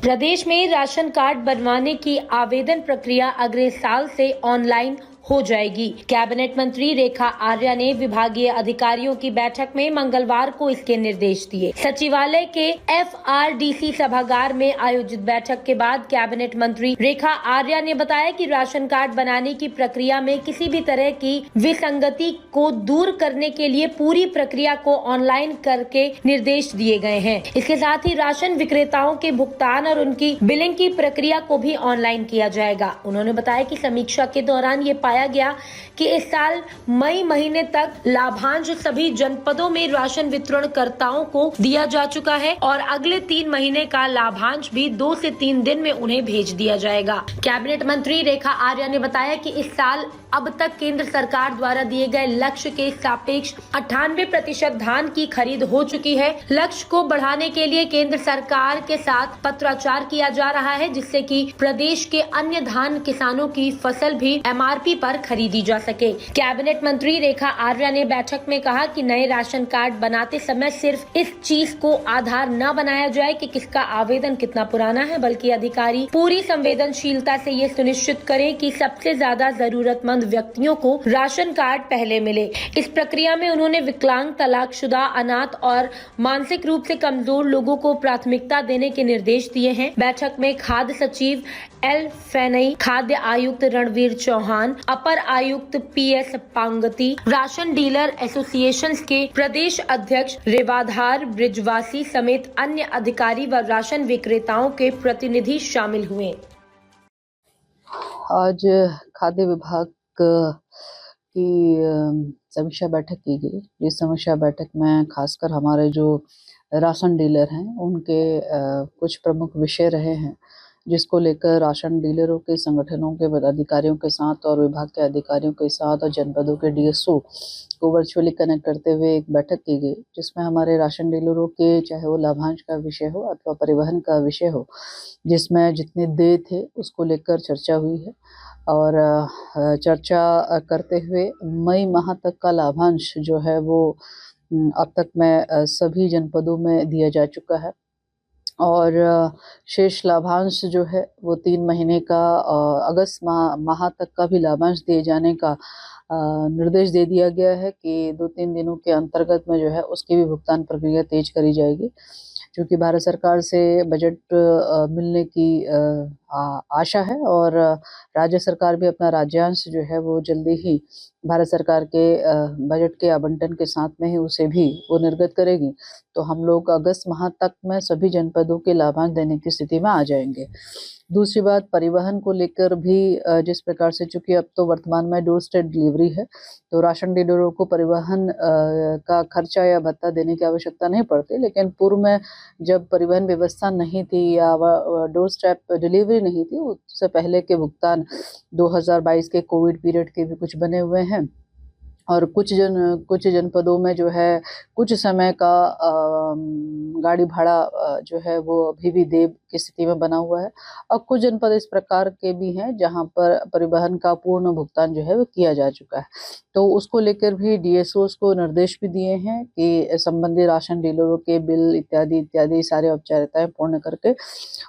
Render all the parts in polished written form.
प्रदेश में ration card बनवाने की आवेदन प्रक्रिया अगले साल से ऑनलाइन हो जाएगी। कैबिनेट मंत्री रेखा आर्या ने विभागीय अधिकारियों की बैठक में मंगलवार को इसके निर्देश दिए। सचिवालय के FRDC सभागार में आयोजित बैठक के बाद कैबिनेट मंत्री रेखा आर्या ने बताया कि राशन कार्ड बनाने की प्रक्रिया में किसी भी तरह की विसंगति को दूर करने के लिए पूरी प्रक्रिया को ऑनलाइन करके निर्देश दिए गए हैं। इसके साथ ही राशन विक्रेताओं के भुगतान और उनकी बिलिंग की प्रक्रिया को भी ऑनलाइन किया जाएगा। उन्होंने बताया कि समीक्षा के दौरान ये पाया गया कि इस साल मई महीने तक लाभांश सभी जनपदों में राशन वितरणकर्ताओं को दिया जा चुका है और अगले 3 महीने का लाभांश भी 2 से 3 दिन में उन्हें भेज दिया जाएगा। कैबिनेट मंत्री रेखा आर्या ने बताया कि इस साल अब तक केंद्र सरकार द्वारा दिए गए लक्ष्य के सापेक्ष 98% धान की खरीद हो चुकी है। लक्ष्य को बढ़ाने के लिए केंद्र सरकार के साथ पत्राचार किया जा रहा है, जिससे कि प्रदेश के अन्य धान किसानों की फसल भी MRP पर खरीदी जा सके। कैबिनेट मंत्री रेखा आर्या ने बैठक में कहा कि नए राशन कार्ड बनाते समय सिर्फ इस चीज को आधार न बनाया जाए कि किसका आवेदन कितना पुराना है, बल्कि अधिकारी पूरी संवेदनशीलता से ये सुनिश्चित करें कि सबसे ज्यादा जरूरतमंद व्यक्तियों को राशन कार्ड पहले मिले। इस प्रक्रिया में उन्होंने विकलांग, तलाकशुदा, अनाथ और मानसिक रूप से कमजोर लोगों को प्राथमिकता देने के निर्देश दिए हैं। बैठक में खाद्य सचिव L फैनई, खाद्य आयुक्त रणवीर चौहान, अपर आयुक्त PS Pangti, ration dealer association के प्रदेश अध्यक्ष रेवाधार ब्रिजवासी समेत अन्य अधिकारी व राशन विक्रेताओं के प्रतिनिधि शामिल हुए। आज खाद्य विभाग की समीक्षा बैठक की गई। इस समीक्षा बैठक में खासकर हमारे जो राशन डीलर हैं उनके कुछ प्रमुख विषय रहे हैं, जिसको लेकर राशन डीलरों के संगठनों के पदाधिकारियों के साथ और विभाग के अधिकारियों के साथ और जनपदों के DSO को वर्चुअली कनेक्ट करते हुए एक बैठक की गई, जिसमें हमारे राशन डीलरों के चाहे वो लाभांश का विषय हो अथवा परिवहन का विषय हो, जिसमें जितने देय थे उसको लेकर चर्चा हुई है। और चर्चा करते हुए मई माह तक का लाभांश जो है वो अब तक में सभी जनपदों में दिया जा चुका है और शेष लाभांश जो है वो 3 महीने का अगस्त माह तक का भी लाभांश दिए जाने का निर्देश दे दिया गया है कि 2-3 दिनों के अंतर्गत में जो है उसकी भी भुगतान प्रक्रिया तेज करी जाएगी, क्योंकि भारत सरकार से बजट मिलने की आशा है और राज्य सरकार भी अपना राज्यांश जो है वो जल्दी ही भारत सरकार के बजट के आवंटन के साथ में ही उसे भी वो निर्गत करेगी। तो हम लोग अगस्त माह तक में सभी जनपदों के लाभांश देने की स्थिति में आ जाएंगे। दूसरी बात, परिवहन को लेकर भी जिस प्रकार से, चूंकि अब तो वर्तमान में डोर स्टेप डिलीवरी है, तो राशन डीलरों को परिवहन का खर्चा या भत्ता देने की आवश्यकता नहीं पड़ती, लेकिन पूर्व में जब परिवहन व्यवस्था नहीं थी या डोर स्टेप डिलीवरी नहीं थी, उससे पहले के भुगतान 2022 के कोविड पीरियड के भी कुछ बने हुए हैं और कुछ जनपदों में जो है कुछ समय का गाड़ी भाड़ा जो है वो अभी भी देय की स्थिति में बना हुआ है और कुछ जनपद इस प्रकार के भी हैं जहां पर परिवहन का पूर्ण भुगतान जो है वो किया जा चुका है। तो उसको लेकर भी DSOs को निर्देश भी दिए हैं कि संबंधित राशन डीलरों के बिल इत्यादि सारे औपचारिकताएं पूर्ण करके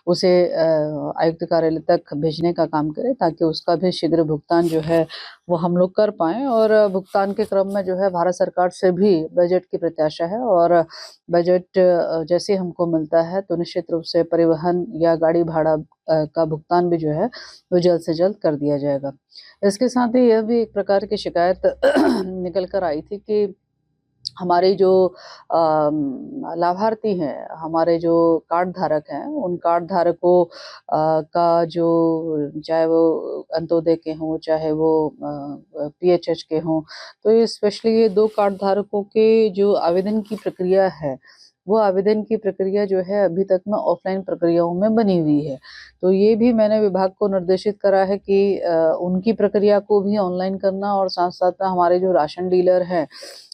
उसे आयुक्त कार्यालय तक भेजने का काम करें, ताकि उसका भी शीघ्र भुगतान जो है वो हम लोग कर पाएं। और भुगतान के क्रम में जो है भारत सरकार से भी बजट की प्रत्याशा है और बजट जैसे हमको मिलता है तो निश्चित रूप से परिवहन या गाड़ी भाड़ा का भुगतान भी जो है वो जल्द से जल्द कर दिया जाएगा। इसके साथ ही यह भी एक प्रकार की शिकायत निकल कर आई थी कि हमारे जो लाभार्थी हैं, हमारे जो कार्ड धारक हैं, उन कार्ड धारकों का जो चाहे वो अंत्योदय के हों चाहे वो PHH के हों, तो ये स्पेशली ये 2 कार्ड धारकों के जो आवेदन की प्रक्रिया है, वो आवेदन की प्रक्रिया जो है अभी तक में ऑफलाइन प्रक्रियाओं में बनी हुई है। तो ये भी मैंने विभाग को निर्देशित करा है कि उनकी प्रक्रिया को भी ऑनलाइन करना और साथ साथ हमारे जो राशन डीलर हैं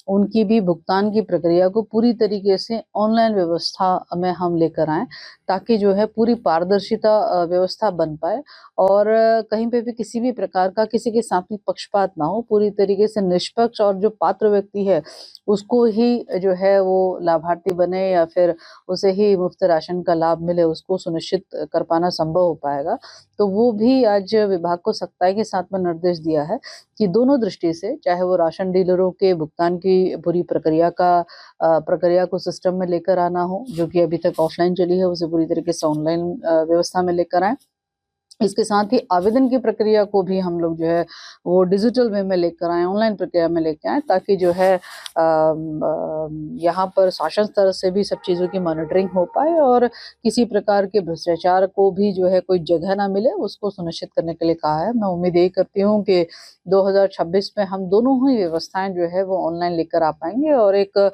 उनकी भी भुगतान की प्रक्रिया को पूरी तरीके से ऑनलाइन व्यवस्था में हम लेकर आएँ, ताकि जो है पूरी पारदर्शिता व्यवस्था बन पाए और कहीं पे भी किसी भी प्रकार का किसी के साथ में पक्षपात ना हो, पूरी तरीके से निष्पक्ष और जो पात्र व्यक्ति है, उसको ही जो है वो लाभार्थी बने या फिर उसे ही मुफ्त राशन का लाभ मिले, उसको सुनिश्चित कर पाना संभव हो पाएगा। तो वो भी आज विभाग को सख्ताई के साथ में निर्देश दिया है कि दोनों दृष्टि से, चाहे वो राशन डीलरों के भुगतान की पूरी प्रक्रिया को सिस्टम में लेकर आना हो, जो कि अभी तक ऑफलाइन चली है, उसे पूरी तरीके से ऑनलाइन व्यवस्था में लेकर आएँ। इसके साथ ही आवेदन की प्रक्रिया को भी हम लोग जो है वो डिजिटल वे में लेकर आएँ, ऑनलाइन प्रक्रिया में लेके आएँ, ताकि जो है यहाँ पर शासन स्तर से भी सब चीज़ों की मॉनिटरिंग हो पाए और किसी प्रकार के भ्रष्टाचार को भी जो है कोई जगह ना मिले, उसको सुनिश्चित करने के लिए कहा है। मैं उम्मीद यही करती हूँ कि 2026 में हम दोनों ही व्यवस्थाएँ जो है वो ऑनलाइन लेकर आ पाएँगे और एक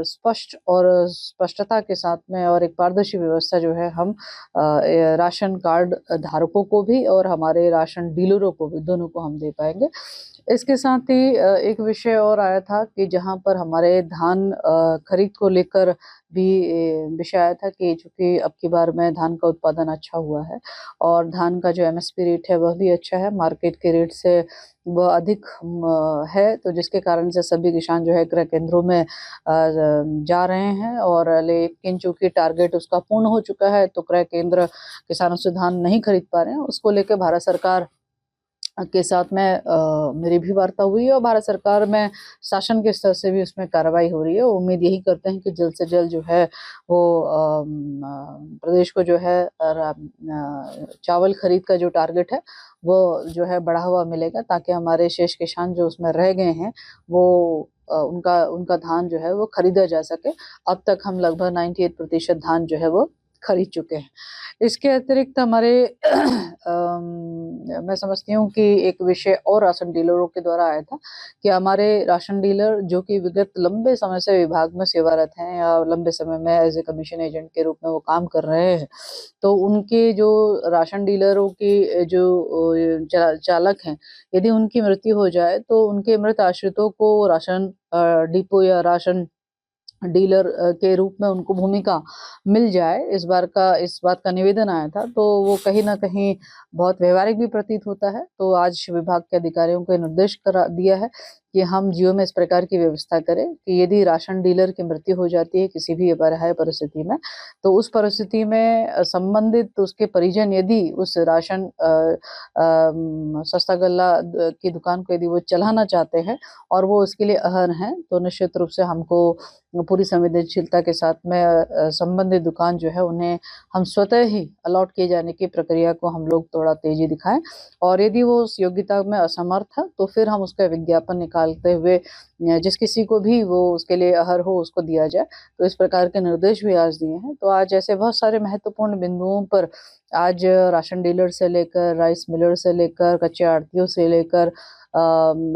स्पष्ट और स्पष्टता के साथ में और एक पारदर्शी व्यवस्था जो है हम राशन कार्ड धारकों को भी और हमारे राशन डीलरों को भी, दोनों को हम दे पाएँगे। इसके साथ ही एक विषय और आया था कि जहाँ पर हमारे धान खरीद को लेकर भी विषय आया था कि चूँकि अब की बार में धान का उत्पादन अच्छा हुआ है और धान का जो एमएसपी रेट है वह भी अच्छा है, मार्केट के रेट से वह अधिक है, तो जिसके कारण से सभी किसान जो है क्रय केंद्रों में जा रहे हैं और लेकिन चूँकि टारगेट उसका पूर्ण हो चुका है, तो क्रय केंद्र किसानों से धान नहीं खरीद पा रहे हैं। उसको लेके भारत सरकार के साथ में मेरी भी वार्ता हुई है और भारत सरकार में शासन के स्तर से भी उसमें कार्रवाई हो रही है। उम्मीद यही करते हैं कि जल्द से जल्द जो है वो प्रदेश को जो है चावल खरीद का जो टारगेट है वो जो है बढ़ा हुआ मिलेगा, ताकि हमारे शेष किसान जो उसमें रह गए हैं वो उनका उनका धान जो है वो खरीदा जा सके। अब तक हम लगभग 98% धान जो है वो खरीद चुके हैं। इसके अतिरिक्त हमारे मैं समझती हूँ कि एक विषय और राशन डीलरों के द्वारा आया था कि हमारे राशन डीलर जो कि विगत लंबे समय से विभाग में सेवारत हैं या लंबे समय में एज ए कमीशन एजेंट के रूप में वो काम कर रहे हैं, तो उनके जो राशन डीलरों की जो चालक हैं, यदि उनकी मृत्यु हो जाए तो उनके मृत आश्रितों को राशन डिपो या राशन डीलर के रूप में उनको भूमिका मिल जाए, इस बात का निवेदन आया था, तो वो कहीं न कहीं बहुत व्यावहारिक भी प्रतीत होता है। तो आज विभाग के अधिकारियों को निर्देश करा दिया है कि हम जियो में इस प्रकार की व्यवस्था करें कि यदि राशन डीलर की मृत्यु हो जाती है किसी भी अपरिहार्य परिस्थिति में, तो उस परिस्थिति में संबंधित उसके परिजन यदि उस राशन सस्ता गल्ला की दुकान को यदि वो चलाना चाहते हैं और वो उसके लिए अहल हैं, तो निश्चित रूप से हमको पूरी संवेदनशीलता के साथ में संबंधित दुकान जो है उन्हें हम स्वतः ही अलॉट किए जाने की प्रक्रिया को हम लोग थोड़ा तेजी दिखाएं और यदि वो उस योग्यता में असमर्थ है तो फिर हम उसका विज्ञापन निकालते हुए जिस किसी को भी वो उसके लिए अहर हो उसको दिया जाए। तो इस प्रकार के निर्देश भी आज दिए हैं। तो आज ऐसे बहुत सारे महत्वपूर्ण बिंदुओं पर आज राशन डीलर से लेकर राइस मिलर से लेकर कच्चे आढ़तियों से लेकर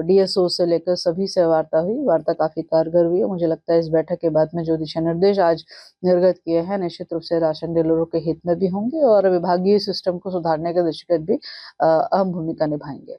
डीएसओ से लेकर सभी से वार्ता हुई। वार्ता काफ़ी कारगर हुई है। मुझे लगता है इस बैठक के बाद में जो दिशा निर्देश आज निर्गत किए हैं निश्चित रूप से राशन डीलरों के हित में भी होंगे और विभागीय सिस्टम को सुधारने के दृष्टिगत भी अहम भूमिका निभाएंगे।